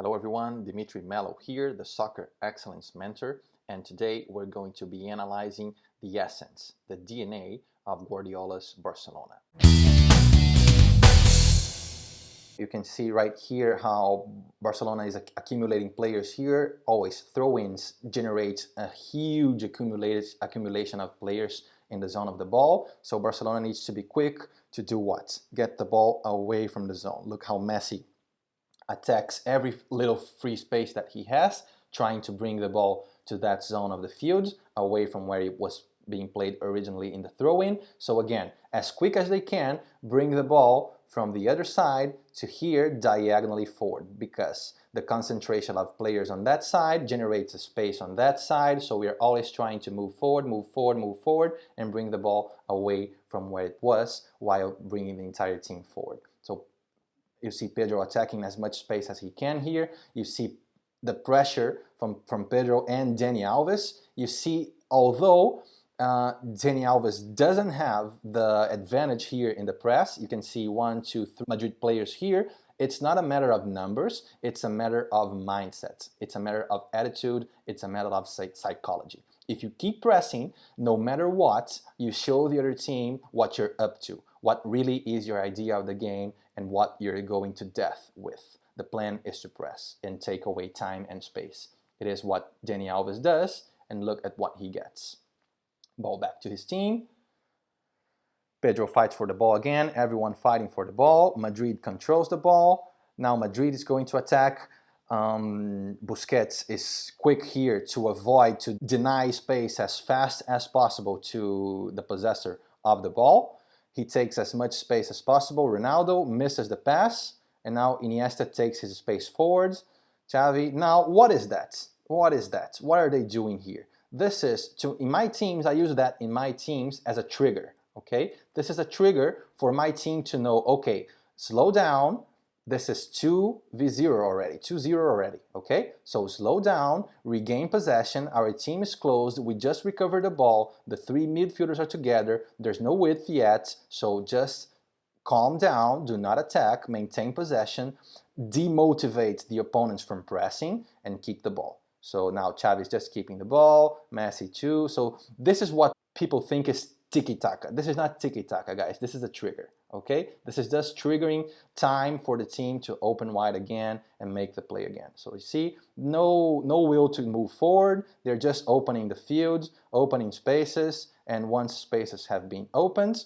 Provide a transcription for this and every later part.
Hello everyone, Dimitri Mello here, the Soccer Excellence Mentor, and today we're going to be analyzing the essence, the DNA of Guardiola's Barcelona. You can see right here how Barcelona is accumulating players here. Always throw-ins generate a huge accumulation of players in the zone of the ball. So Barcelona needs to be quick to do what? Get the ball away from the zone. Look how Messi attacks every little free space that he has, trying to bring the ball to that zone of the field, away from where it was being played originally in the throw-in. So again, as quick as they can, bring the ball from the other side to here diagonally forward, because the concentration of players on that side generates a space on that side. So we are always trying to move forward, move forward, move forward, and bring the ball away from where it was while bringing the entire team forward. So you see Pedro attacking as much space as he can here. You see the pressure from Pedro and Dani Alves. You see, although Dani Alves doesn't have the advantage here in the press, you can see 1, 2, 3 Madrid players here. It's not a matter of numbers, it's a matter of mindset. It's a matter of attitude, it's a matter of psychology. If you keep pressing, no matter what, you show the other team what you're up to, what really is your idea of the game, and what you're going to death with. The plan is to press and take away time and space. It is what Dani Alves does, and look at what he gets. Ball back to his team. Pedro fights for the ball again, everyone fighting for the ball. Madrid controls the ball. Now Madrid is going to attack. Busquets is quick here to deny space as fast as possible to the possessor of the ball. He takes as much space as possible. Ronaldo misses the pass, and now Iniesta takes his space forwards. Xavi, now what is that? What is that? What are they doing here? This is, in my teams, I use that in my teams as a trigger, okay? This is a trigger for my team to know, okay, slow down. This is 2-0 already, 2-0 already, okay? So slow down, regain possession, our team is closed, we just recovered the ball, the 3 midfielders are together, there's no width yet, so just calm down, do not attack, maintain possession, demotivate the opponents from pressing, and keep the ball. So now Xavi is just keeping the ball, Messi too, so this is what people think is tiki-taka. This is not tiki-taka, guys, this is a trigger. Okay, this is just triggering time for the team to open wide again and make the play again. So you see, no will to move forward. They're just opening the fields, opening spaces, and once spaces have been opened,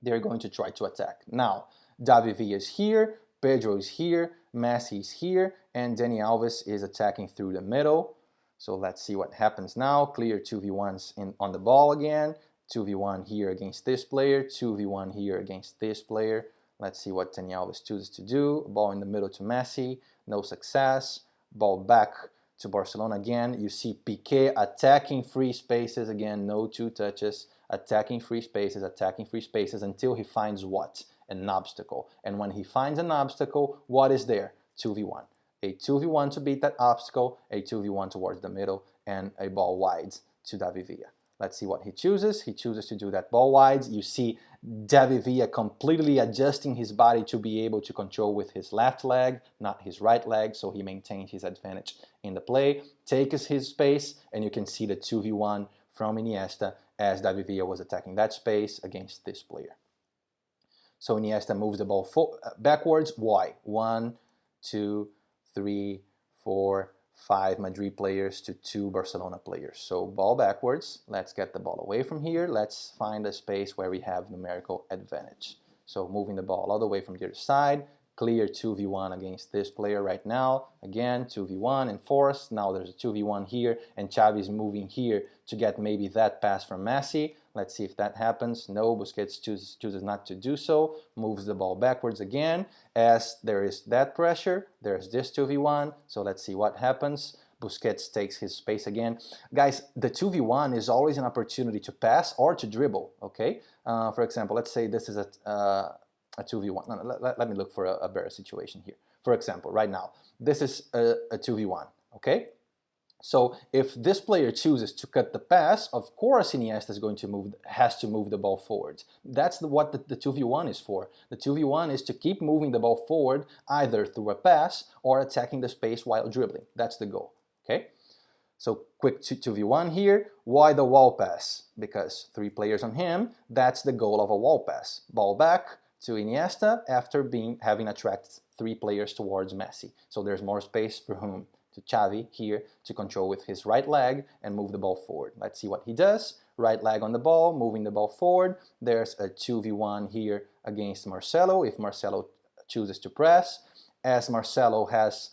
they're going to try to attack. Now, David Villa is here, Pedro is here, Messi is here, and Dani Alves is attacking through the middle. So let's see what happens now. Clear 2v1s on the ball again. 2v1 here against this player, 2v1 here against this player. Let's see what Dani Alves chooses to do. Ball in the middle to Messi, no success. Ball back to Barcelona again. You see Piqué attacking free spaces again, no 2 touches, attacking free spaces until he finds what? An obstacle. And when he finds an obstacle, what is there? 2v1. A 2v1 to beat that obstacle, a 2v1 towards the middle, and a ball wide to David Villa. Let's see what he chooses. He chooses to do that ball wide. You see David Villa completely adjusting his body to be able to control with his left leg, not his right leg, so he maintains his advantage in the play, takes his space, and you can see the 2v1 from Iniesta as David Villa was attacking that space against this player. So Iniesta moves the ball backwards. Why? 1, 2, 3, 4, 5 Madrid players to 2 Barcelona players. So ball backwards, let's get the ball away from here, let's find a space where we have numerical advantage. So moving the ball all the way from the other side, clear 2v1 against this player right now, again 2v1 enforced, now there's a 2v1 here, and Xavi is moving here to get maybe that pass from Messi. Let's see if that happens. No, Busquets chooses not to do so, moves the ball backwards again. As there is that pressure, there's this 2v1, so let's see what happens. Busquets takes his space again. Guys, the 2v1 is always an opportunity to pass or to dribble, okay? For example, let's say this is a 2v1. No, let me look for a better situation here. For example, right now, this is a 2v1, okay? So if this player chooses to cut the pass, of course Iniesta is going to has to move the ball forward. That's what the 2v1 is for. The 2v1 is to keep moving the ball forward either through a pass or attacking the space while dribbling. That's the goal. Okay? So quick 2v1 here. Why the wall pass? Because 3 players on him, that's the goal of a wall pass. Ball back to Iniesta after having attracted 3 players towards Messi. So there's more space for whom? To Xavi here to control with his right leg and move the ball forward. Let's see what he does. Right leg on the ball, moving the ball forward. There's a 2v1 here against Marcelo if Marcelo chooses to press. As Marcelo has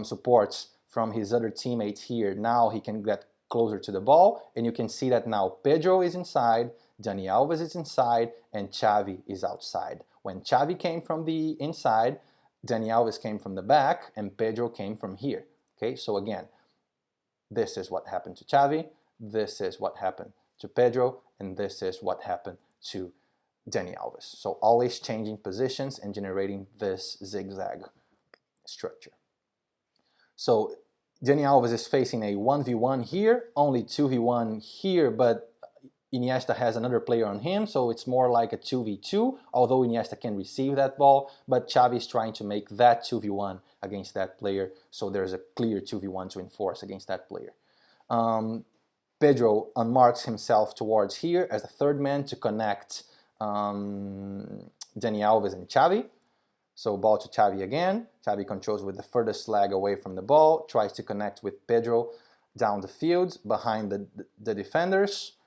supports from his other teammates here, now he can get closer to the ball, and you can see that now Pedro is inside, Dani Alves is inside, and Xavi is outside. When Xavi came from the inside, Dani Alves came from the back, and Pedro came from here. Okay, so again, this is what happened to Xavi, this is what happened to Pedro, and this is what happened to Dani Alves. So always changing positions and generating this zigzag structure. So Dani Alves is facing a 1v1 here, only 2v1 here, but Iniesta has another player on him, so it's more like a 2v2, although Iniesta can receive that ball, but Xavi is trying to make that 2v1 against that player, so there's a clear 2v1 to enforce against that player. Pedro unmarks himself towards here as the third man to connect Dani Alves and Xavi. So ball to Xavi again. Xavi controls with the furthest leg away from the ball, tries to connect with Pedro down the field behind the defenders.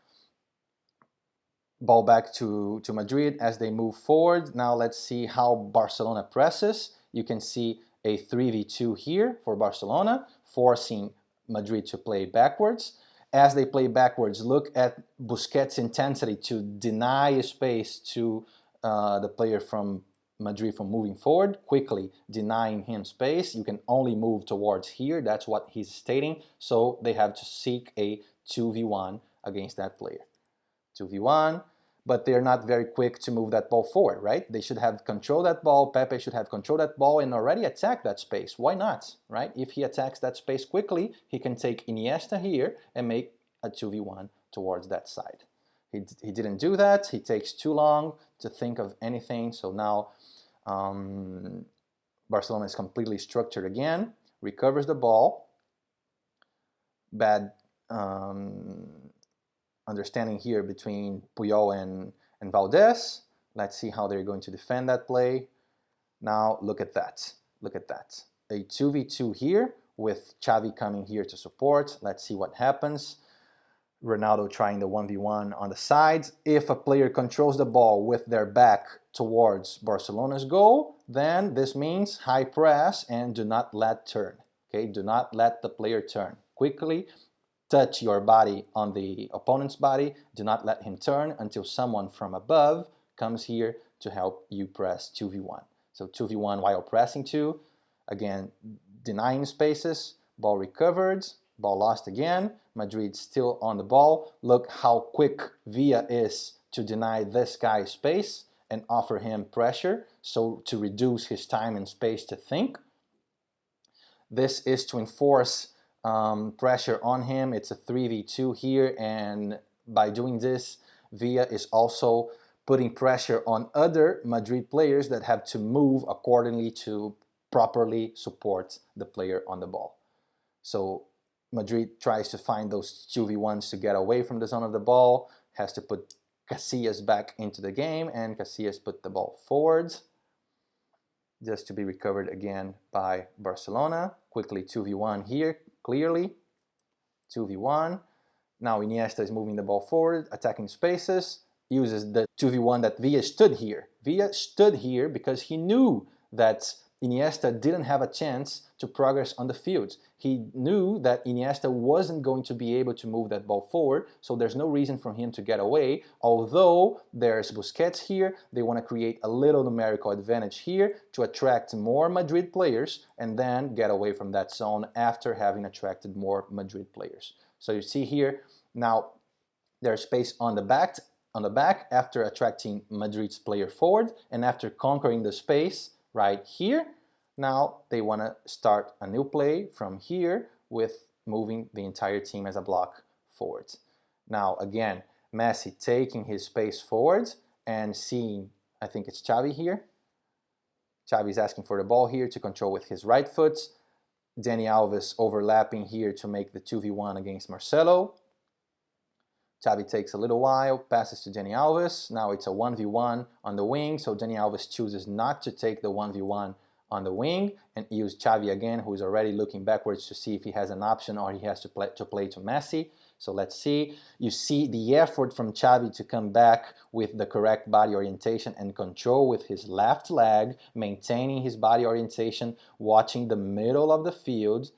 Ball back to Madrid as they move forward. Now let's see how Barcelona presses. You can see a 3v2 here for Barcelona, forcing Madrid to play backwards. As they play backwards, look at Busquets' intensity to deny space to the player from Madrid from moving forward, quickly denying him space. You can only move towards here, that's what he's stating. So they have to seek a 2v1 against that player. 2v1, but they're not very quick to move that ball forward, right? They should have controlled that ball, Pepe should have controlled that ball and already attack that space. Why not, right? If he attacks that space quickly, he can take Iniesta here and make a 2v1 towards that side. He didn't do that, he takes too long to think of anything, so now Barcelona is completely structured again, recovers the ball, bad understanding here between Puyol and Valdez. Let's see how they're going to defend that play. Now look at that, look at that. A 2v2 here with Xavi coming here to support. Let's see what happens. Ronaldo trying the 1v1 on the sides. If a player controls the ball with their back towards Barcelona's goal, then this means high press and do not let turn. Okay, do not let the player turn. Quickly touch your body on the opponent's body. Do not let him turn until someone from above comes here to help you press 2v1. So 2v1 while pressing 2. Again, denying spaces. Ball recovered. Ball lost again. Madrid still on the ball. Look how quick Villa is to deny this guy space and offer him pressure, so to reduce his time and space to think. This is to enforce pressure on him. It's a 3v2 here, and by doing this, Villa is also putting pressure on other Madrid players that have to move accordingly to properly support the player on the ball. So Madrid tries to find those 2v1s to get away from the zone of the ball, has to put Casillas back into the game, and Casillas put the ball forwards, just to be recovered again by Barcelona. Quickly 2v1 here, clearly, 2v1. Now Iniesta is moving the ball forward, attacking spaces, uses the 2v1 that Villa stood here. Villa stood here because he knew that Iniesta didn't have a chance to progress on the field. He knew that Iniesta wasn't going to be able to move that ball forward, so there's no reason for him to get away. Although there's Busquets here, they want to create a little numerical advantage here to attract more Madrid players and then get away from that zone after having attracted more Madrid players. So you see here, now there's space on the back after attracting Madrid's player forward and after conquering the space right here. Now they want to start a new play from here with moving the entire team as a block forwards. Now again, Messi taking his space forwards and seeing, I think it's Xavi here. Xavi is asking for the ball here to control with his right foot. Dani Alves overlapping here to make the 2v1 against Marcelo. Xavi takes a little while, passes to Dani Alves. Now it's a 1v1 on the wing, so Dani Alves chooses not to take the 1v1 on the wing and use Xavi again, who is already looking backwards to see if he has an option or he has to play to Messi. So let's see. You see the effort from Xavi to come back with the correct body orientation and control with his left leg, maintaining his body orientation, watching the middle of the field,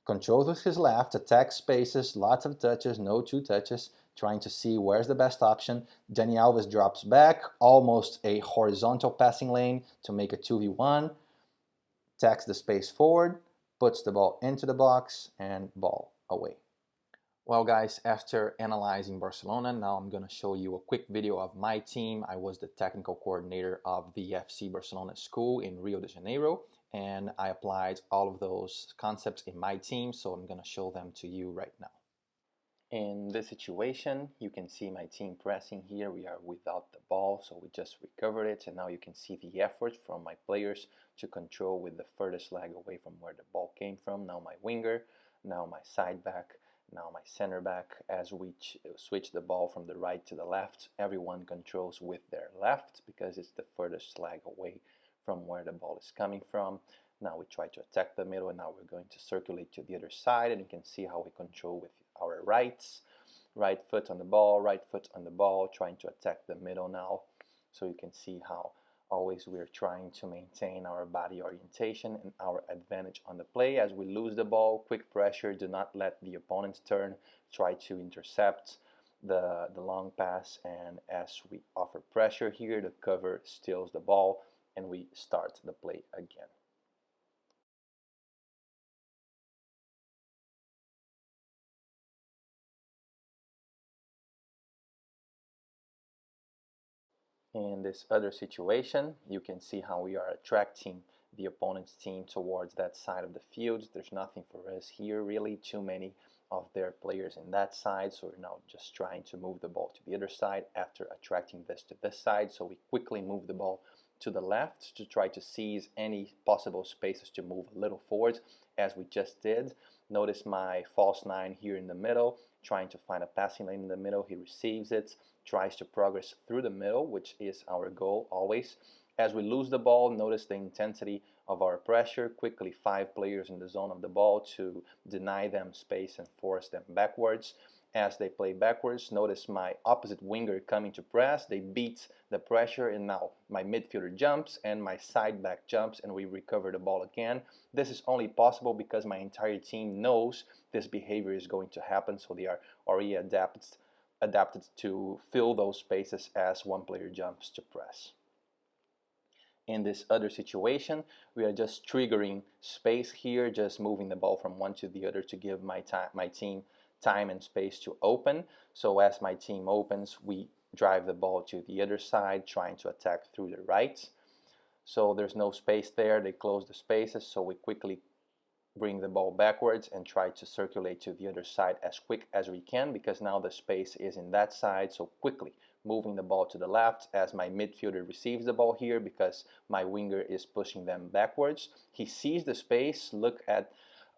controls with his left, attacks spaces, lots of touches, no two touches, trying to see where's the best option. Dani Alves drops back, almost a horizontal passing lane to make a 2v1, attacks the space forward, puts the ball into the box, and ball away. Well guys, after analyzing Barcelona, now I'm going to show you a quick video of my team. I was the technical coordinator of the FC Barcelona school in Rio de Janeiro, and I applied all of those concepts in my team, so I'm going to show them to you right now. In this situation, you can see my team pressing here. We are without the ball, so we just recovered it, and now you can see the effort from my players to control with the furthest leg away from where the ball came from. Now my winger, now my side back, now my center back. As we switch the ball from the right to the left, everyone controls with their left because it's the furthest leg away from where the ball is coming from. Now we try to attack the middle, and now we're going to circulate to the other side, and you can see how we control with our right foot on the ball, trying to attack the middle now. So you can see how always we're trying to maintain our body orientation and our advantage on the play. As we lose the ball, quick pressure, do not let the opponent turn, try to intercept the long pass, and as we offer pressure here, the cover steals the ball and we start the play again. In this other situation, you can see how we are attracting the opponent's team towards that side of the field. There's nothing for us here really, too many of their players in that side, so we're now just trying to move the ball to the other side after attracting this to this side. So we quickly move the ball to the left to try to seize any possible spaces to move a little forward, as we just did. Notice my false nine here in the middle, trying to find a passing lane in the middle. He receives it, tries to progress through the middle, which is our goal always. As we lose the ball, notice the intensity of our pressure. Quickly 5 players in the zone of the ball to deny them space and force them backwards. As they play backwards, notice my opposite winger coming to press. They beat the pressure, and now my midfielder jumps and my side back jumps, and we recover the ball again. This is only possible because my entire team knows this behavior is going to happen, so they are already adapted to fill those spaces as one player jumps to press. In this other situation, we are just triggering space here, just moving the ball from one to the other to give my team time and space to open. So as my team opens, we drive the ball to the other side, trying to attack through the right. So there's no space there, they close the spaces, so we quickly bring the ball backwards and try to circulate to the other side as quick as we can, because now the space is in that side. So quickly moving the ball to the left as my midfielder receives the ball here, because my winger is pushing them backwards. He sees the space. Look at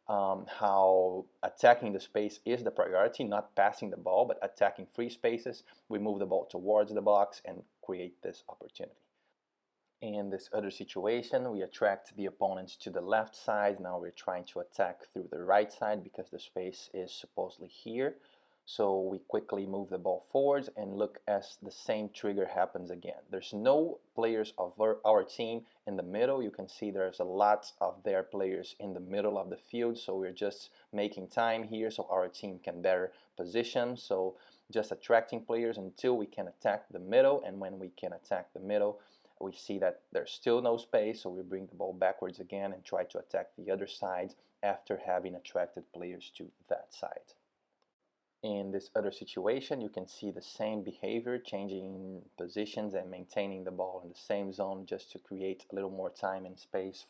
how attacking the space is the priority, not passing the ball, but attacking free spaces. We move the ball towards the box and create this opportunity. In this other situation, we attract the opponents to the left side. Now we're trying to attack through the right side because the space is supposedly here. So we quickly move the ball forwards, and look as the same trigger happens again. There's no players of our team in the middle. You can see there's a lot of their players in the middle of the field. So we're just making time here so our team can better position. So just attracting players until we can attack the middle, and when we can attack the middle, we see that there's still no space, so we bring the ball backwards again and try to attack the other side after having attracted players to that side. In this other situation, you can see the same behavior, changing positions and maintaining the ball in the same zone just to create a little more time and space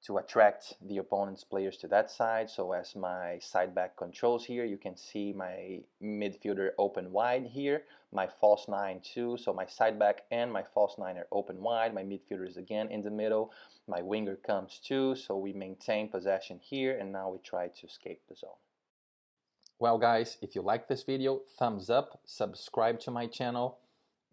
to attract the opponent's players to that side. So as my side back controls here, you can see my midfielder open wide here, my false nine too. So my side back and my false nine are open wide. My midfielder is again in the middle. My winger comes too. So we maintain possession here, and now we try to escape the zone. Well guys, if you like this video, thumbs up, subscribe to my channel.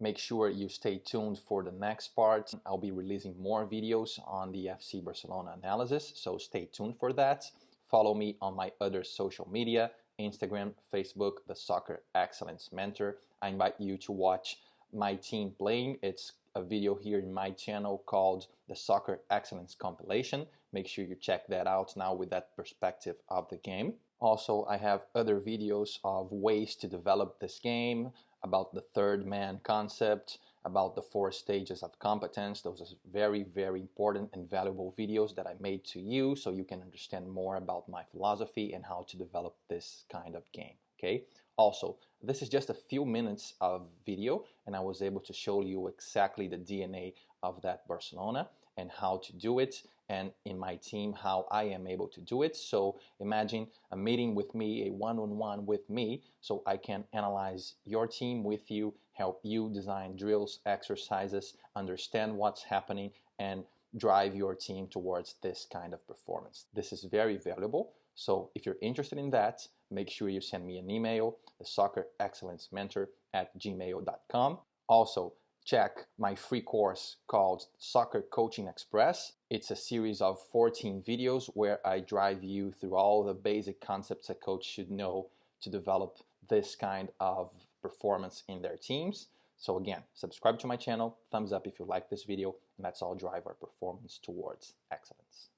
Make sure you stay tuned for the next part. I'll be releasing more videos on the FC Barcelona analysis, so stay tuned for that. Follow me on my other social media, Instagram, Facebook, the Soccer Excellence Mentor. I invite you to watch my team playing. It's a video here in my channel called the Soccer Excellence Compilation. Make sure you check that out now with that perspective of the game. Also, I have other videos of ways to develop this game, about the third man concept, about the 4 stages of competence. Those are very, very important and valuable videos that I made to you so you can understand more about my philosophy and how to develop this kind of game, okay? Also, this is just a few minutes of video, and I was able to show you exactly the DNA of that Barcelona and how to do it, and in my team how I am able to do it. So imagine a meeting with me, a one-on-one with me, so I can analyze your team with you, help you design drills, exercises, understand what's happening, and drive your team towards this kind of performance. This is very valuable. So if you're interested in that, make sure you send me an email, thesoccerexcellecementor@gmail.com. Also, check my free course called Soccer Coaching Express. It's a series of 14 videos where I drive you through all the basic concepts a coach should know to develop this kind of performance in their teams. So again, subscribe to my channel, thumbs up if you like this video, and let's all drive our performance towards excellence.